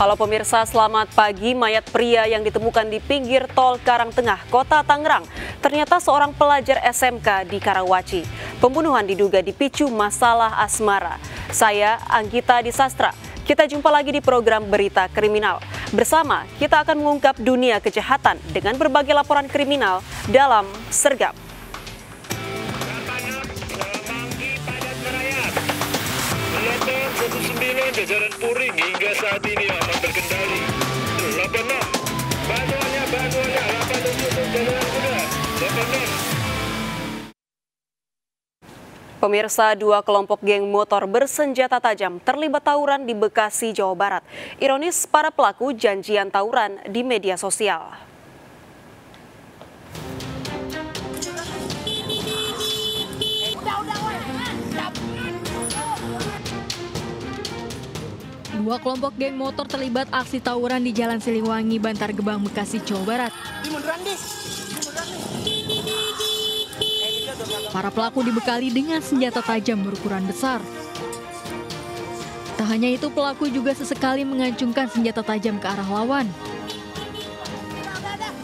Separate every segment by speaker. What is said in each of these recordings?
Speaker 1: Halo pemirsa, selamat pagi. Mayat pria yang ditemukan di pinggir tol Karangtengah, Kota Tangerang, ternyata seorang pelajar SMK di Karawaci. Pembunuhan diduga dipicu masalah asmara. Saya Anggita Disastra. Kita jumpa lagi di program Berita Kriminal. Bersama, kita akan mengungkap dunia kejahatan dengan berbagai laporan kriminal dalam Sergap.
Speaker 2: Jajaran Puring hingga saat ini aman berkendali. 86 bantuannya 87 jajaran kuda 86.
Speaker 1: Pemirsa, dua kelompok geng motor bersenjata tajam terlibat tawuran di Bekasi, Jawa Barat. Ironis, para pelaku janjian tawuran di media sosial.
Speaker 3: Dua kelompok geng motor terlibat aksi tawuran di Jalan Siliwangi, Bantar Gebang, Bekasi, Jawa Barat. Para pelaku dibekali dengan senjata tajam berukuran besar. Tak hanya itu, pelaku juga sesekali mengacungkan senjata tajam ke arah lawan.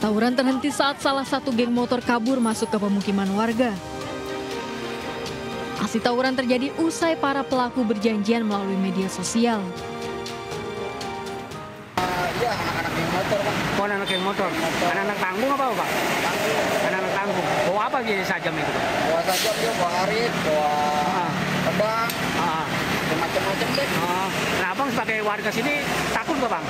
Speaker 3: Tawuran terhenti saat salah satu geng motor kabur masuk ke pemukiman warga. Aksi tawuran terjadi usai para pelaku berjanjian melalui media sosial.
Speaker 4: Iya, anak-anak geng motor, Pak.
Speaker 5: Oh, anak geng motor. Anak-anak tanggung apa, Pak? Anak-anak tanggung. Bawa apa biasa sajam itu, Pak?
Speaker 4: Bawa sajam dia, bawa arit, bawa pedang, macam-macam deh.
Speaker 5: Nah, Abang sebagai warga sini takut nggak, Bang?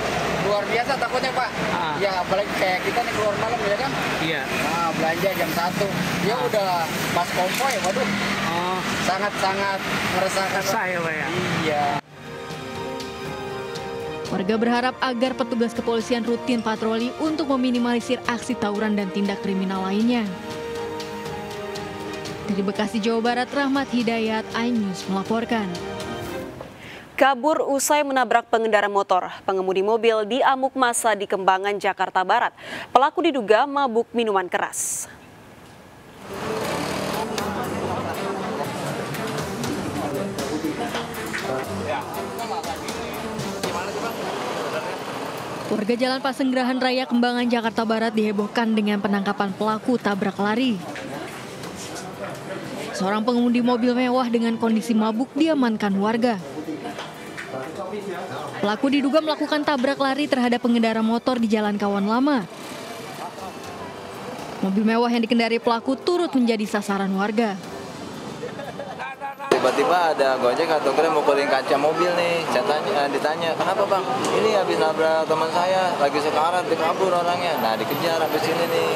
Speaker 4: Luar biasa takutnya, Pak. Ya, apalagi kayak kita nih keluar malam, ya kan?
Speaker 5: Iya.
Speaker 4: Nah, belanja jam 1. Dia udah pas konvoy, waduh. Sangat-sangat meresahkan.
Speaker 5: Resah ya, Pak, ya?
Speaker 4: Iya.
Speaker 3: Warga berharap agar petugas kepolisian rutin patroli untuk meminimalisir aksi tawuran dan tindak kriminal lainnya. Dari Bekasi, Jawa Barat, Rahmat Hidayat, iNews melaporkan.
Speaker 1: Kabur usai menabrak pengendara motor. Pengemudi mobil diamuk massa di Kembangan, Jakarta Barat. Pelaku diduga mabuk minuman keras.
Speaker 3: Warga Jalan Pasenggerahan Raya Kembangan, Jakarta Barat dihebohkan dengan penangkapan pelaku tabrak lari. Seorang pengemudi mobil mewah dengan kondisi mabuk diamankan warga. Pelaku diduga melakukan tabrak lari terhadap pengendara motor di Jalan Kawan Lama. Mobil mewah yang dikendarai pelaku turut menjadi sasaran warga.
Speaker 6: Tiba-tiba ada Gojek atau Grab mukulin kaca mobil nih, ditanya, kenapa Bang? Ini habis nabrak teman saya, lagi sekarat, dikabur orangnya. Nah dikejar habis ini nih,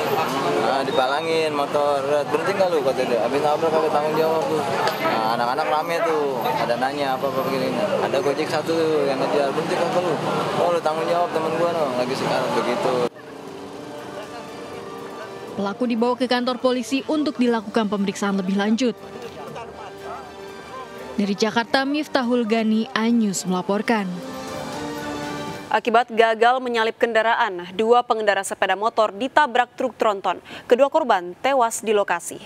Speaker 6: dipalangin motor, berhenti nggak lu? Kata dia, habis nabrak kagak tanggung jawab lu. Nah anak-anak rame tuh, ada nanya apa-apa begini. Ada Gojek satu yang ngejar, berhenti kagak lu? Oh lu tanggung jawab temen gua no, lagi sekarat begitu.
Speaker 3: Pelaku dibawa ke kantor polisi untuk dilakukan pemeriksaan lebih lanjut. Dari Jakarta, Miftahul Gani, iNews melaporkan.
Speaker 1: Akibat gagal menyalip kendaraan, dua pengendara sepeda motor ditabrak truk tronton. Kedua korban tewas di lokasi.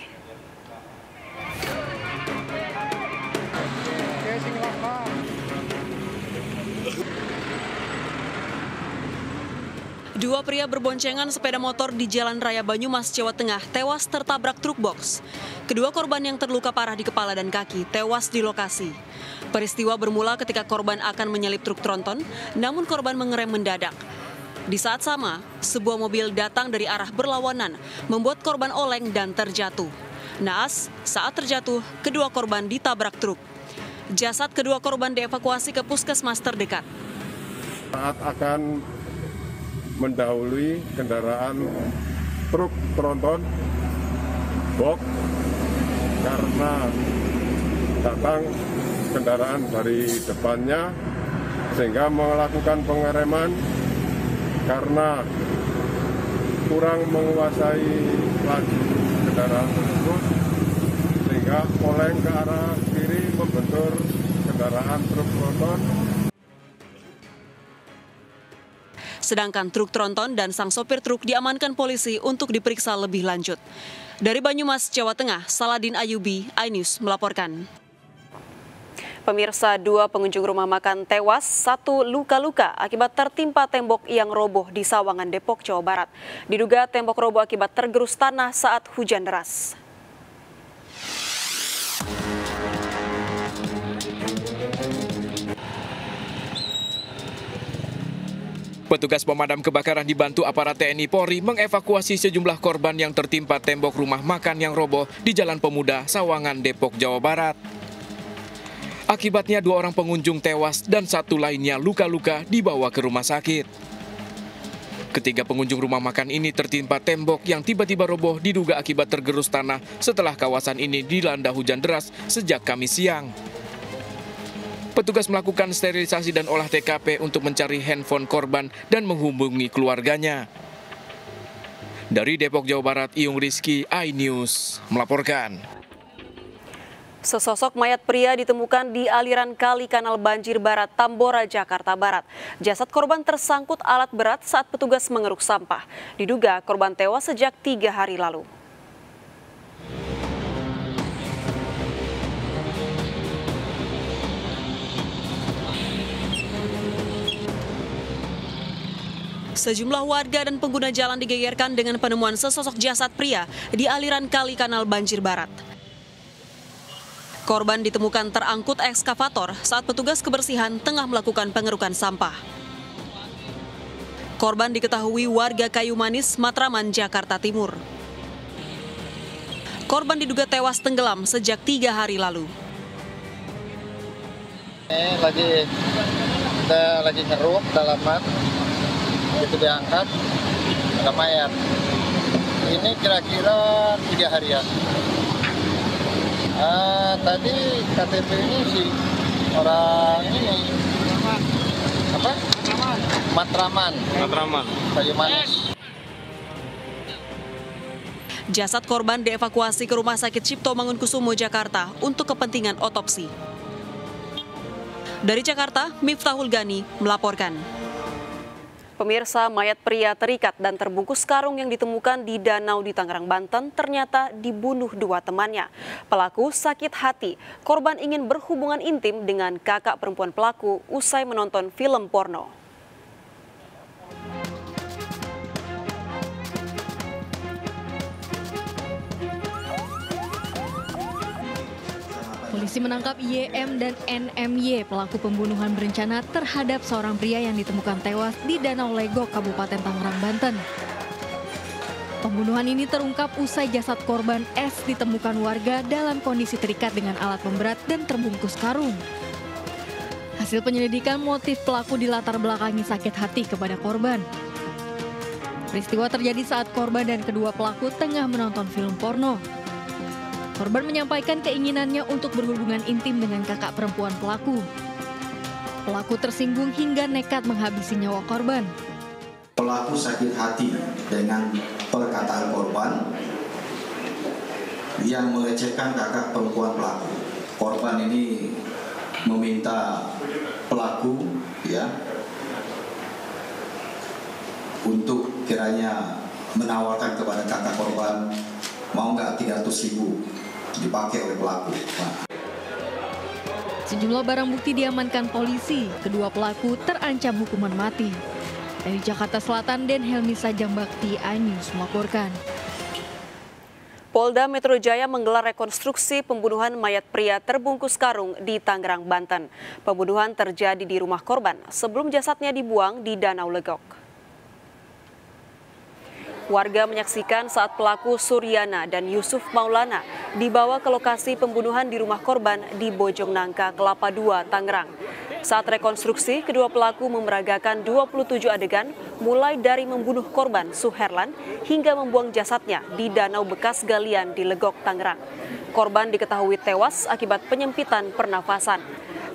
Speaker 1: Dua pria berboncengan sepeda motor di Jalan Raya Banyumas, Jawa Tengah tewas tertabrak truk box. Kedua korban yang terluka parah di kepala dan kaki tewas di lokasi. Peristiwa bermula ketika korban akan menyalip truk tronton, namun korban mengerem mendadak. Di saat sama, sebuah mobil datang dari arah berlawanan, membuat korban oleng dan terjatuh. Naas, saat terjatuh, kedua korban ditabrak truk. Jasad kedua korban dievakuasi ke puskesmas terdekat.
Speaker 7: Saat akan mendahului kendaraan truk tronton box karena datang kendaraan dari depannya sehingga melakukan pengereman karena kurang menguasai laju kendaraan tersebut sehingga oleng ke arah kiri membentur kendaraan truk tronton.
Speaker 1: Sedangkan truk tronton dan sang sopir truk diamankan polisi untuk diperiksa lebih lanjut. Dari Banyumas, Jawa Tengah, Saladin Ayubi, iNews melaporkan. Pemirsa, 2 pengunjung rumah makan tewas, 1 luka-luka akibat tertimpa tembok yang roboh di Sawangan, Depok, Jawa Barat. Diduga tembok roboh akibat tergerus tanah saat hujan deras.
Speaker 8: Petugas pemadam kebakaran dibantu aparat TNI Polri mengevakuasi sejumlah korban yang tertimpa tembok rumah makan yang roboh di Jalan Pemuda, Sawangan, Depok, Jawa Barat. Akibatnya 2 orang pengunjung tewas dan 1 lainnya luka-luka dibawa ke rumah sakit. Ketiga pengunjung rumah makan ini tertimpa tembok yang tiba-tiba roboh diduga akibat tergerus tanah setelah kawasan ini dilanda hujan deras sejak Kamis siang. Petugas melakukan sterilisasi dan olah TKP untuk mencari handphone korban dan menghubungi keluarganya. Dari Depok, Jawa Barat, Iyung Rizky, iNews melaporkan.
Speaker 1: Sesosok mayat pria ditemukan di aliran kali Kanal Banjir Barat, Tambora, Jakarta Barat. Jasad korban tersangkut alat berat saat petugas mengeruk sampah. Diduga korban tewas sejak 3 hari lalu. Sejumlah warga dan pengguna jalan digegerkan dengan penemuan sesosok jasad pria di aliran kali Kanal Banjir Barat. Korban ditemukan terangkut ekskavator saat petugas kebersihan tengah melakukan pengerukan sampah. Korban diketahui warga Kayu Manis, Matraman, Jakarta Timur. Korban diduga tewas tenggelam sejak 3 hari lalu.
Speaker 4: Kita lagi ngeruk dalaman, itu diangkat, ada mayat. Ini kira-kira 3 harian. Tadi KTP ini sih orang ini apa? Matraman. Kayu Manis.
Speaker 1: Jasad korban dievakuasi ke Rumah Sakit Cipto Mangunkusumo, Jakarta untuk kepentingan otopsi. Dari Jakarta, Miftahul Gani melaporkan. Pemirsa, mayat pria terikat dan terbungkus karung yang ditemukan di danau di Tangerang, Banten ternyata dibunuh 2 temannya. Pelaku sakit hati, korban ingin berhubungan intim dengan kakak perempuan pelaku usai menonton film porno.
Speaker 3: Polisi menangkap YM dan NMY, pelaku pembunuhan berencana terhadap seorang pria yang ditemukan tewas di Danau Legok, Kabupaten Tangerang, Banten. Pembunuhan ini terungkap usai jasad korban S ditemukan warga dalam kondisi terikat dengan alat pemberat dan terbungkus karung. Hasil penyelidikan, motif pelaku dilatar belakangi sakit hati kepada korban. Peristiwa terjadi saat korban dan kedua pelaku tengah menonton film porno. Korban menyampaikan keinginannya untuk berhubungan intim dengan kakak perempuan pelaku. Pelaku tersinggung hingga nekat menghabisi nyawa korban.
Speaker 9: Pelaku sakit hati dengan perkataan korban yang melecehkan kakak perempuan pelaku. Korban ini meminta pelaku untuk kiranya menawarkan kepada kakak korban, mau nggak 300.000 dipakai oleh pelaku.
Speaker 3: Sejumlah barang bukti diamankan polisi. Kedua pelaku terancam hukuman mati. Dari Jakarta Selatan, Den Helmi Sajambakti, iNews melaporkan.
Speaker 1: Polda Metro Jaya menggelar rekonstruksi pembunuhan mayat pria terbungkus karung di Tangerang, Banten. Pembunuhan terjadi di rumah korban sebelum jasadnya dibuang di Danau Legok. Warga menyaksikan saat pelaku Suryana dan Yusuf Maulana dibawa ke lokasi pembunuhan di rumah korban di Bojongnangka, Kelapa II, Tangerang. Saat rekonstruksi, kedua pelaku memeragakan 27 adegan, mulai dari membunuh korban Suherlan hingga membuang jasadnya di danau bekas galian di Legok, Tangerang. Korban diketahui tewas akibat penyempitan pernafasan.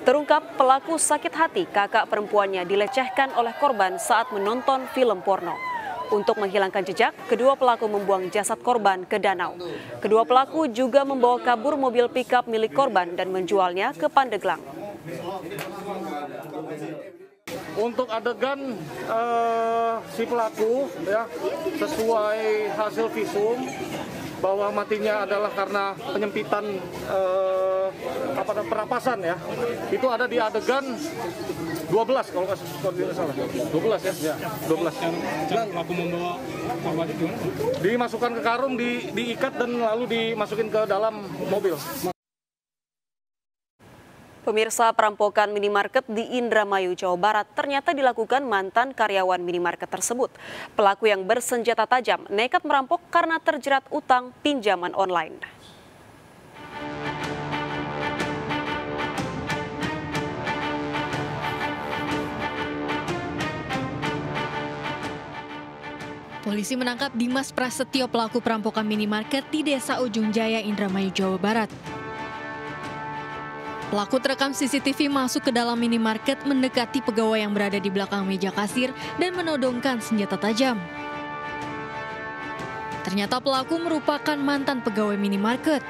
Speaker 1: Terungkap pelaku sakit hati kakak perempuannya dilecehkan oleh korban saat menonton film porno. Untuk menghilangkan jejak, kedua pelaku membuang jasad korban ke danau. Kedua pelaku juga membawa kabur mobil pickup milik korban dan menjualnya ke Pandeglang.
Speaker 10: Untuk adegan si pelaku, sesuai hasil visum bahwa matinya adalah karena penyempitan perampasan ya. Itu ada di adegan 12 kalau tidak salah. 12 ya. 12.
Speaker 11: Yang pelaku membawa korban itu gimana?
Speaker 10: Dimasukkan ke karung, diikat dan lalu dimasukin ke dalam mobil.
Speaker 1: Pemirsa, perampokan minimarket di Indramayu, Jawa Barat ternyata dilakukan mantan karyawan minimarket tersebut. Pelaku yang bersenjata tajam nekat merampok karena terjerat utang pinjaman online.
Speaker 3: Polisi menangkap Dimas Prasetyo, pelaku perampokan minimarket di Desa Ujung Jaya, Indramayu, Jawa Barat. Pelaku terekam CCTV masuk ke dalam minimarket, mendekati pegawai yang berada di belakang meja kasir dan menodongkan senjata tajam. Ternyata pelaku merupakan mantan pegawai minimarket.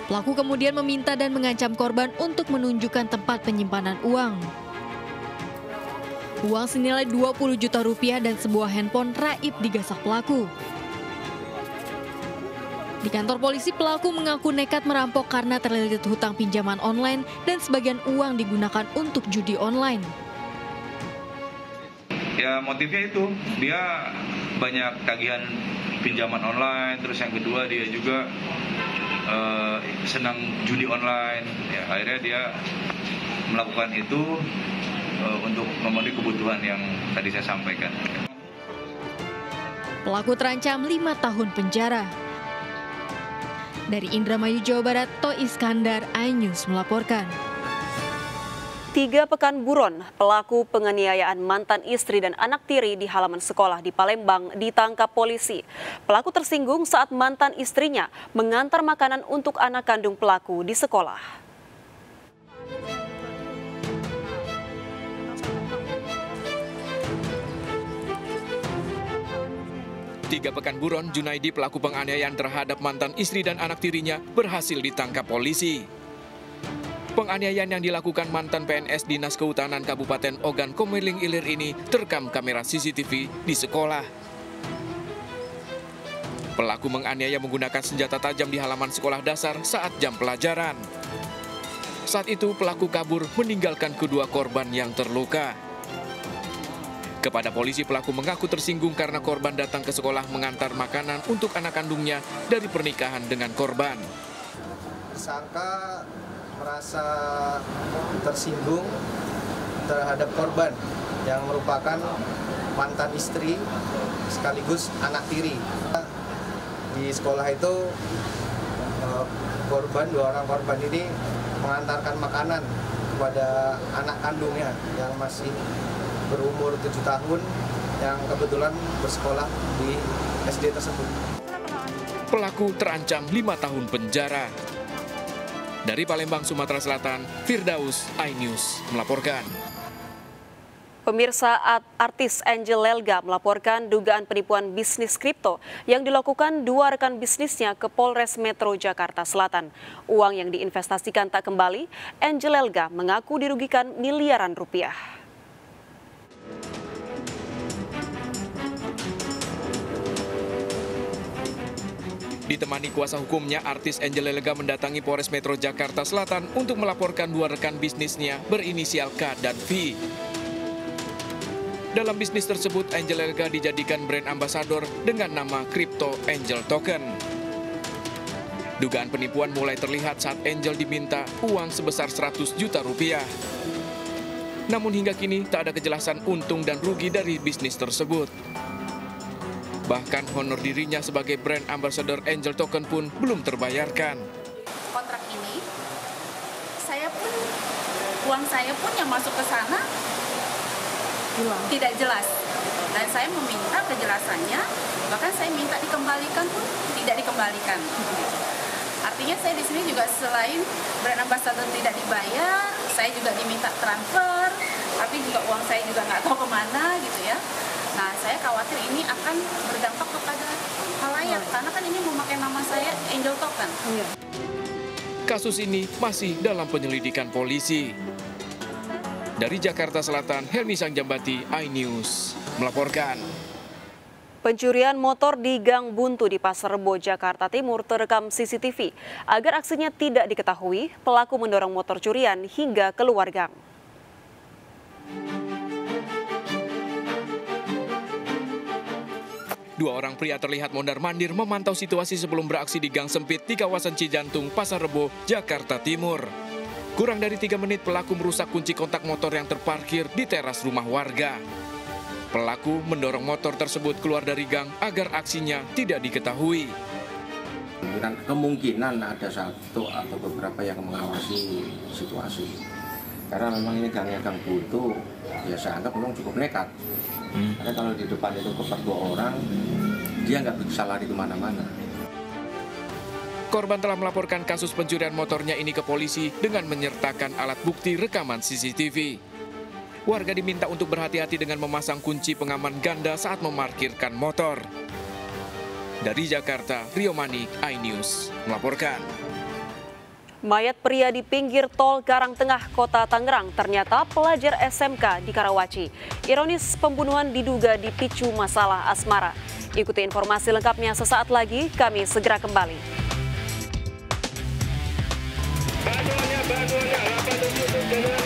Speaker 3: Pelaku kemudian meminta dan mengancam korban untuk menunjukkan tempat penyimpanan uang. Uang senilai 20 juta rupiah dan sebuah handphone raib digasak pelaku. Di kantor polisi, pelaku mengaku nekat merampok karena terlilit hutang pinjaman online dan sebagian uang digunakan untuk judi online.
Speaker 12: Ya motifnya itu, dia banyak tagihan pinjaman online, terus yang kedua dia juga senang judi online. Ya, akhirnya dia melakukan itu untuk memenuhi kebutuhan yang tadi saya sampaikan.
Speaker 3: Pelaku terancam 5 tahun penjara. Dari Indramayu, Jawa Barat, To Iskandar, iNews melaporkan.
Speaker 1: 3 pekan buron, pelaku penganiayaan mantan istri dan anak tiri di halaman sekolah di Palembang ditangkap polisi. Pelaku tersinggung saat mantan istrinya mengantar makanan untuk anak kandung pelaku di sekolah.
Speaker 8: Tiga pekan buron, Junaidi, pelaku penganiayaan terhadap mantan istri dan anak tirinya, berhasil ditangkap polisi. Penganiayaan yang dilakukan mantan PNS Dinas Kehutanan Kabupaten Ogan Komering Ilir ini terekam kamera CCTV di sekolah. Pelaku menganiaya menggunakan senjata tajam di halaman sekolah dasar saat jam pelajaran. Saat itu pelaku kabur meninggalkan kedua korban yang terluka. Kepada polisi, pelaku mengaku tersinggung karena korban datang ke sekolah mengantar makanan untuk anak kandungnya dari pernikahan dengan korban.
Speaker 4: Tersangka merasa tersinggung terhadap korban yang merupakan mantan istri sekaligus anak tiri. Di sekolah itu dua orang korban ini mengantarkan makanan kepada anak kandungnya yang masih berumur 7 tahun yang kebetulan bersekolah di SD tersebut.
Speaker 8: Pelaku terancam 5 tahun penjara. Dari Palembang, Sumatera Selatan, Firdaus, iNews melaporkan.
Speaker 1: Pemirsa, artis Angel Elga melaporkan dugaan penipuan bisnis kripto yang dilakukan 2 rekan bisnisnya ke Polres Metro Jakarta Selatan. Uang yang diinvestasikan tak kembali, Angel Elga mengaku dirugikan miliaran rupiah.
Speaker 8: Ditemani kuasa hukumnya, artis Angel Elga mendatangi Polres Metro Jakarta Selatan untuk melaporkan 2 rekan bisnisnya berinisial K dan V. Dalam bisnis tersebut, Angel Elga dijadikan brand ambasador dengan nama Crypto Angel Token. Dugaan penipuan mulai terlihat saat Angel diminta uang sebesar 100 juta rupiah. Namun hingga kini tak ada kejelasan untung dan rugi dari bisnis tersebut. Bahkan honor dirinya sebagai brand ambassador Angel Token pun belum terbayarkan.
Speaker 13: Kontrak ini, uang saya pun yang masuk ke sana tidak jelas. Dan saya meminta kejelasannya, bahkan saya minta dikembalikan pun tidak dikembalikan. Artinya saya di sini juga selain brand ambassador tidak dibayar, saya juga diminta transfer, tapi juga uang saya juga nggak tahu kemana gitu ya. Nah, saya khawatir ini akan berdampak kepada khalayak, karena kan ini memakai nama saya Angel Token.
Speaker 8: Kasus ini masih dalam penyelidikan polisi. Dari Jakarta Selatan, Helmi Sangjambati, iNews melaporkan.
Speaker 1: Pencurian motor di Gang Buntu di Pasar Rebo, Jakarta Timur terekam CCTV. Agar aksinya tidak diketahui, pelaku mendorong motor curian hingga keluar gang.
Speaker 8: Dua orang pria terlihat mondar-mandir memantau situasi sebelum beraksi di gang sempit di kawasan Cijantung, Pasar Rebo, Jakarta Timur. Kurang dari 3 menit pelaku merusak kunci kontak motor yang terparkir di teras rumah warga. Pelaku mendorong motor tersebut keluar dari gang agar aksinya tidak diketahui.
Speaker 14: Kemungkinan ada satu atau beberapa yang mengawasi situasi. Karena memang ini gangnya Gang Buntu, ya saya anggap memang cukup nekat. Karena kalau di depan itu keper 2 orang, dia nggak bisa lari kemana-mana.
Speaker 8: Korban telah melaporkan kasus pencurian motornya ini ke polisi dengan menyertakan alat bukti rekaman CCTV. Warga diminta untuk berhati-hati dengan memasang kunci pengaman ganda saat memarkirkan motor. Dari Jakarta, Rio Manik, iNews melaporkan.
Speaker 1: Mayat pria di pinggir tol Karangtengah, Kota Tangerang ternyata pelajar SMK di Karawaci. Ironis, pembunuhan diduga dipicu masalah asmara. Ikuti informasi lengkapnya sesaat lagi, kami segera kembali.
Speaker 2: Bantuannya, 87